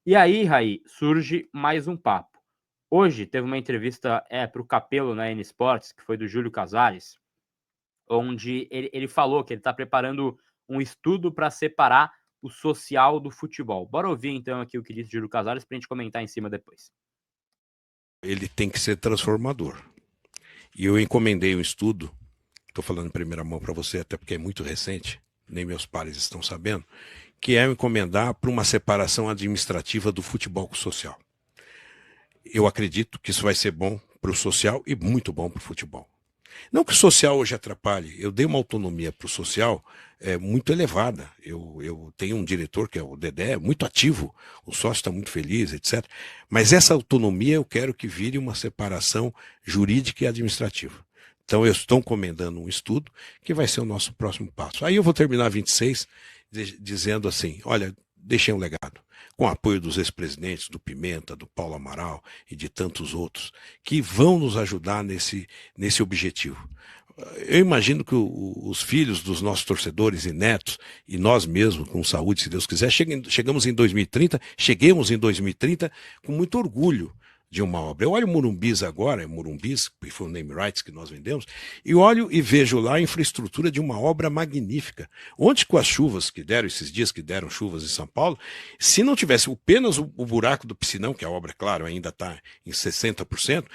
E aí, Raí, surge mais um papo. Hoje teve uma entrevista para o Capello na N Sports, que foi do Júlio Casares, onde ele falou que ele está preparando um estudo para separar o social do futebol. Bora ouvir então aqui o que disse o Júlio Casares para a gente comentar em cima depois. Ele tem que ser transformador. E eu encomendei um estudo, estou falando em primeira mão para você, até porque é muito recente, nem meus pares estão sabendo, que é encomendar para uma separação administrativa do futebol com o social. Eu acredito que isso vai ser bom para o social e muito bom para o futebol. Não que o social hoje atrapalhe, eu dei uma autonomia para o social muito elevada. Eu tenho um diretor, que é o Dedé, muito ativo, o sócio está muito feliz, etc. Mas essa autonomia eu quero que vire uma separação jurídica e administrativa. Então eu estou encomendando um estudo que vai ser o nosso próximo passo. Aí eu vou terminar 26 dizendo assim, olha, deixei um legado, com o apoio dos ex-presidentes, do Pimenta, do Paulo Amaral e de tantos outros, que vão nos ajudar nesse objetivo. Eu imagino que os filhos dos nossos torcedores e netos, e nós mesmos, com saúde, se Deus quiser, cheguemos em 2030, cheguemos em 2030 com muito orgulho de uma obra. Eu olho Morumbis agora, Morumbis, que foi o name rights que nós vendemos, e olho e vejo lá a infraestrutura de uma obra magnífica. Ontem, com as chuvas que deram, esses dias que deram chuvas em São Paulo, se não tivesse apenas o buraco do piscinão, que a obra, claro, ainda está em 60%,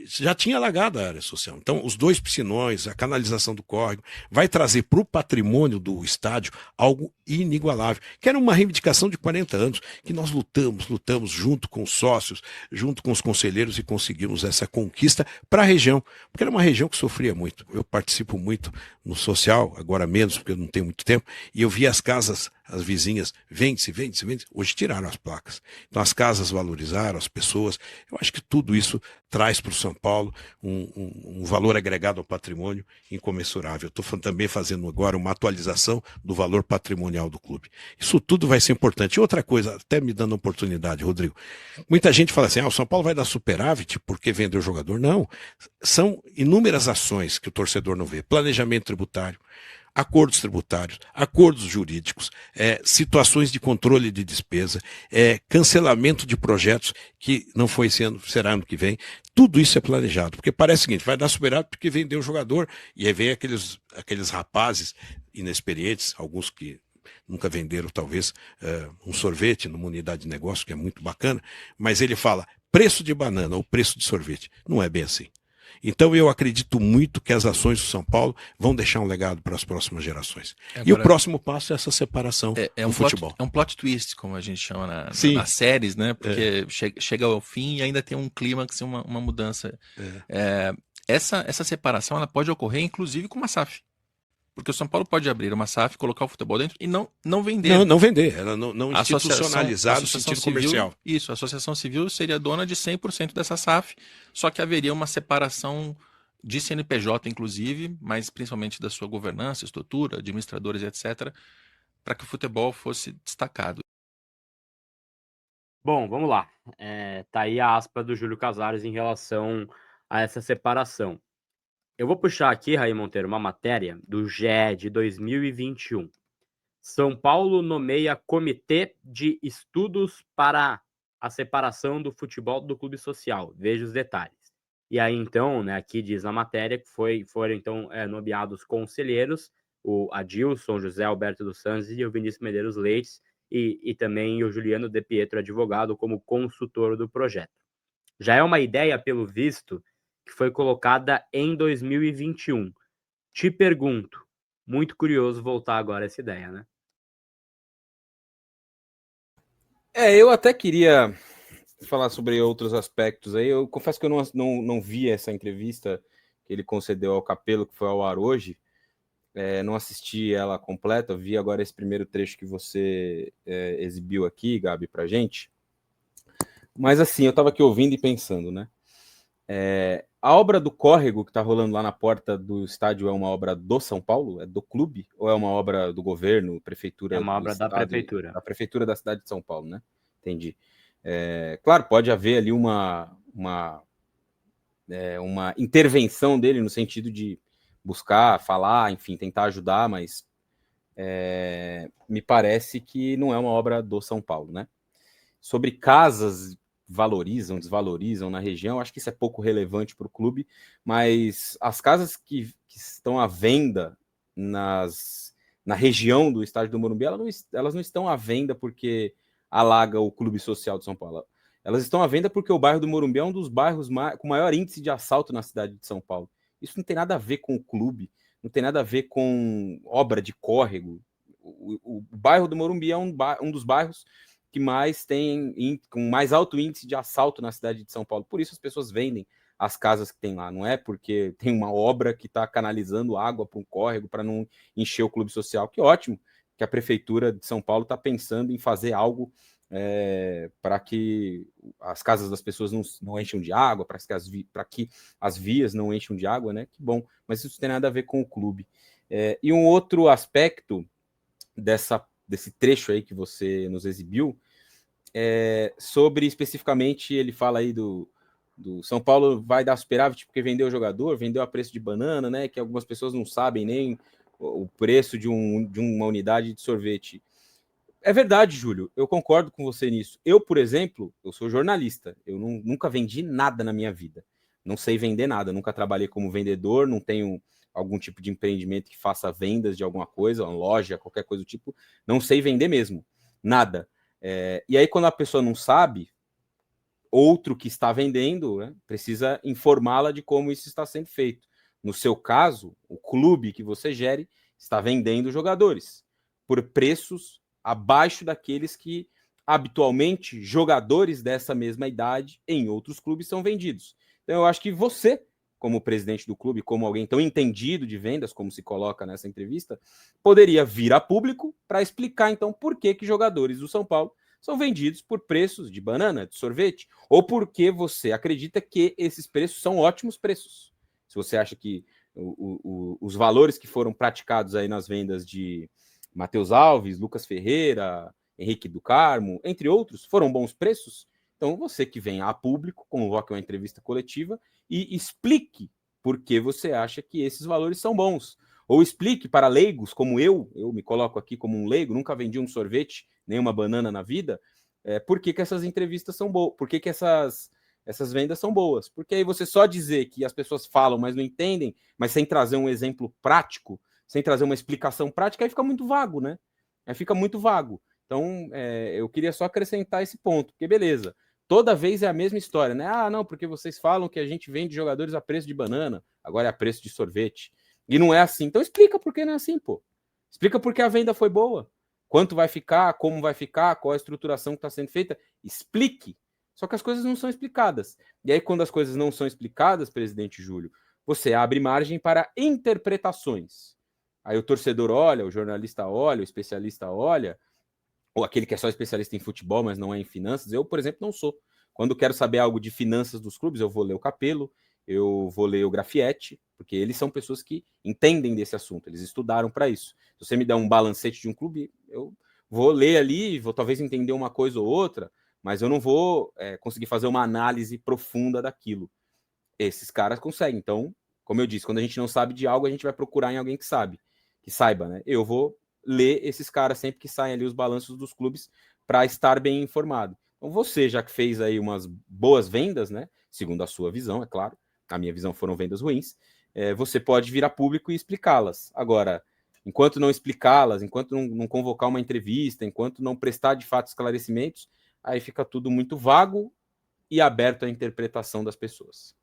já tinha alagado a área social. Então, os 2 piscinões, a canalização do córrego, vai trazer para o patrimônio do estádio algo inigualável, que era uma reivindicação de 40 anos, que nós lutamos junto com os sócios, junto com os conselheiros e conseguimos essa conquista para a região, porque era uma região que sofria muito. Eu participo muito no social, agora menos, porque eu não tenho muito tempo, e eu vi as casas, as vizinhas, vende-se. Hoje tiraram as placas. Então as casas valorizaram, as pessoas. Eu acho que tudo isso traz para o São Paulo um valor agregado ao patrimônio incomensurável. Estou também fazendo agora uma atualização do valor patrimonial do clube. Isso tudo vai ser importante. E outra coisa, até me dando oportunidade, Rodrigo, muita gente fala assim, o São Paulo vai dar superávit porque vendeu o jogador. Não, são inúmeras ações que o torcedor não vê. Planejamento tributário, acordos tributários, acordos jurídicos, situações de controle de despesa, cancelamento de projetos que não foi esse ano, será ano que vem. Tudo isso é planejado, porque parece o seguinte, vai dar superávit porque vendeu o jogador, e aí vem aqueles rapazes inexperientes, alguns que nunca venderam talvez um sorvete numa unidade de negócio, que é muito bacana, mas ele fala preço de banana ou preço de sorvete. Não é bem assim. Então eu acredito muito que as ações do São Paulo vão deixar um legado para as próximas gerações. Agora, e o próximo passo é essa separação do futebol. É um plot twist, como a gente chama Sim, nas séries, né? Porque chega ao fim e ainda tem um clímax, uma mudança. Essa separação ela pode ocorrer, inclusive, com uma SAF. Porque o São Paulo pode abrir uma SAF, colocar o futebol dentro e não vender. Não vender, ela não institucionalizar no sentido comercial. Isso, a Associação Civil seria dona de 100% dessa SAF, só que haveria uma separação de CNPJ, inclusive, mas principalmente da sua governança, estrutura, administradores, etc., para que o futebol fosse destacado. Bom, vamos lá. Tá aí a aspa do Júlio Casares em relação a essa separação. Eu vou puxar aqui, Raí Monteiro, uma matéria do GE de 2021. São Paulo nomeia comitê de estudos para a separação do futebol do clube social. Veja os detalhes. E aí, então, né, aqui diz na matéria que foram então nomeados conselheiros, o Adilson, José Alberto dos Santos e o Vinícius Medeiros Leites, e também o Juliano De Pietro, advogado, como consultor do projeto. Já é uma ideia, pelo visto, que foi colocada em 2021. Te pergunto, muito curioso voltar agora a essa ideia, né? Eu até queria falar sobre outros aspectos aí. Eu confesso que eu não vi essa entrevista que ele concedeu ao Capello, que foi ao ar hoje. Não assisti ela completa, vi agora esse primeiro trecho que você exibiu aqui, Gabi, pra gente. Mas assim, eu estava aqui ouvindo e pensando, né? A obra do córrego que está rolando lá na porta do estádio é uma obra do São Paulo? É do clube? Ou é uma obra do governo, prefeitura? É uma obra da prefeitura. Da prefeitura da cidade de São Paulo, né? Entendi. Claro, pode haver ali uma intervenção dele no sentido de buscar, falar, enfim, tentar ajudar, mas me parece que não é uma obra do São Paulo, né? Sobre casas valorizam, desvalorizam na região, acho que isso é pouco relevante para o clube, mas as casas que estão à venda na região do estádio do Morumbi, elas não estão à venda porque alaga o Clube Social de São Paulo. Elas estão à venda porque o bairro do Morumbi é um dos bairros com maior índice de assalto na cidade de São Paulo. Isso não tem nada a ver com o clube, não tem nada a ver com obra de córrego. O bairro do Morumbi é um dos bairros que mais tem com mais alto índice de assalto na cidade de São Paulo. Por isso as pessoas vendem as casas que tem lá. Não é porque tem uma obra que está canalizando água para um córrego para não encher o clube social. Que ótimo que a prefeitura de São Paulo está pensando em fazer algo para que as casas das pessoas não encham de água, para que as vias não encham de água, né? Que bom, mas isso tem nada a ver com o clube. E um outro aspecto desse trecho aí que você nos exibiu, sobre especificamente, ele fala aí do São Paulo vai dar superávit porque vendeu o jogador, vendeu a preço de banana, né? Que algumas pessoas não sabem nem o preço de uma unidade de sorvete. É verdade, Júlio, eu concordo com você nisso. Eu, por exemplo, eu sou jornalista, eu nunca vendi nada na minha vida. Não sei vender nada, nunca trabalhei como vendedor, não tenho algum tipo de empreendimento que faça vendas de alguma coisa, uma loja, qualquer coisa do tipo. Não sei vender mesmo, nada. E aí, quando a pessoa não sabe, outro que está vendendo, né, precisa informá-la de como isso está sendo feito. No seu caso, o clube que você gere está vendendo jogadores por preços abaixo daqueles que habitualmente jogadores dessa mesma idade em outros clubes são vendidos. Então eu acho que você, como presidente do clube, como alguém tão entendido de vendas, como se coloca nessa entrevista, poderia vir a público para explicar então por que jogadores do São Paulo são vendidos por preços de banana, de sorvete, ou porque você acredita que esses preços são ótimos preços. Se você acha que os valores que foram praticados aí nas vendas de Matheus Alves, Lucas Ferreira, Henrique do Carmo, entre outros, foram bons preços, então você que vem a público, convoque uma entrevista coletiva e explique por que você acha que esses valores são bons. Ou explique para leigos, como eu me coloco aqui como um leigo, nunca vendi um sorvete, nem uma banana na vida, por que essas entrevistas são boas, por que essas vendas são boas. Porque aí você só dizer que as pessoas falam, mas não entendem, mas sem trazer um exemplo prático, sem trazer uma explicação prática, aí fica muito vago, né? Aí fica muito vago. Então, eu queria só acrescentar esse ponto, porque beleza, toda vez é a mesma história, né? Ah, não, porque vocês falam que a gente vende jogadores a preço de banana, agora é a preço de sorvete. E não é assim. Então explica por que não é assim, pô. Explica por que a venda foi boa. Quanto vai ficar, como vai ficar, qual a estruturação que está sendo feita. Explique. Só que as coisas não são explicadas. E aí, quando as coisas não são explicadas, presidente Júlio, você abre margem para interpretações. Aí o torcedor olha, o jornalista olha, o especialista olha, ou aquele que é só especialista em futebol, mas não é em finanças. Eu, por exemplo, não sou. Quando quero saber algo de finanças dos clubes, eu vou ler o Capello, eu vou ler o Grafietti, porque eles são pessoas que entendem desse assunto, eles estudaram para isso. Se você me der um balancete de um clube, eu vou ler ali, vou talvez entender uma coisa ou outra, mas eu não vou conseguir fazer uma análise profunda daquilo. Esses caras conseguem. Então, como eu disse, quando a gente não sabe de algo, a gente vai procurar em alguém que sabe, que saiba, né? Eu vou ler esses caras sempre que saem ali os balanços dos clubes para estar bem informado. Então, você, já que fez aí umas boas vendas, né? Segundo a sua visão, é claro, a minha visão foram vendas ruins, você pode vir a público e explicá-las. Agora, enquanto não explicá-las, enquanto não convocar uma entrevista, enquanto não prestar de fato esclarecimentos, aí fica tudo muito vago e aberto à interpretação das pessoas.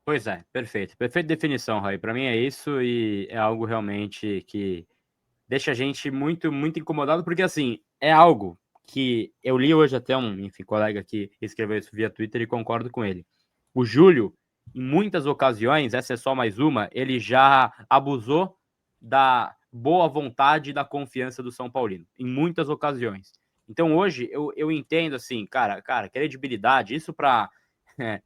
Pois é, perfeito. Perfeita definição, Raí. Para mim é isso e é algo realmente que deixa a gente muito, muito incomodado, porque assim, é algo que eu li hoje até colega que escreveu isso via Twitter e concordo com ele. O Júlio, em muitas ocasiões, essa é só mais uma, ele já abusou da boa vontade e da confiança do São Paulino, em muitas ocasiões. Então hoje eu entendo assim, cara, credibilidade, isso para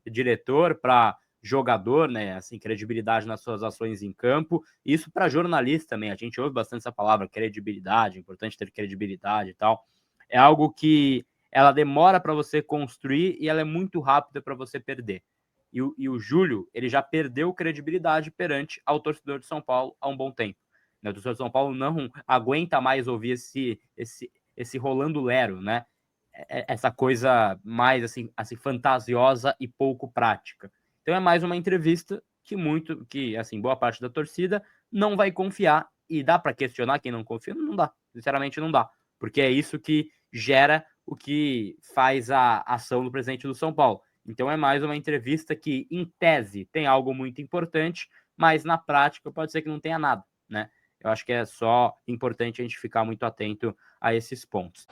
diretor, para jogador, né? Assim, credibilidade nas suas ações em campo. Isso para jornalista também. A gente ouve bastante essa palavra, credibilidade, é importante ter credibilidade e tal. É algo que ela demora para você construir e ela é muito rápida para você perder. E o Júlio, ele já perdeu credibilidade perante ao torcedor de São Paulo há um bom tempo. O torcedor de São Paulo não aguenta mais ouvir esse rolando lero, né? essa coisa mais assim fantasiosa e pouco prática. Então é mais uma entrevista que assim, boa parte da torcida não vai confiar, e dá para questionar quem não confia? Não dá, sinceramente não dá, porque é isso que gera o que faz a ação do presidente do São Paulo. Então é mais uma entrevista que, em tese, tem algo muito importante, mas na prática pode ser que não tenha nada, né? Eu acho que é só importante a gente ficar muito atento a esses pontos.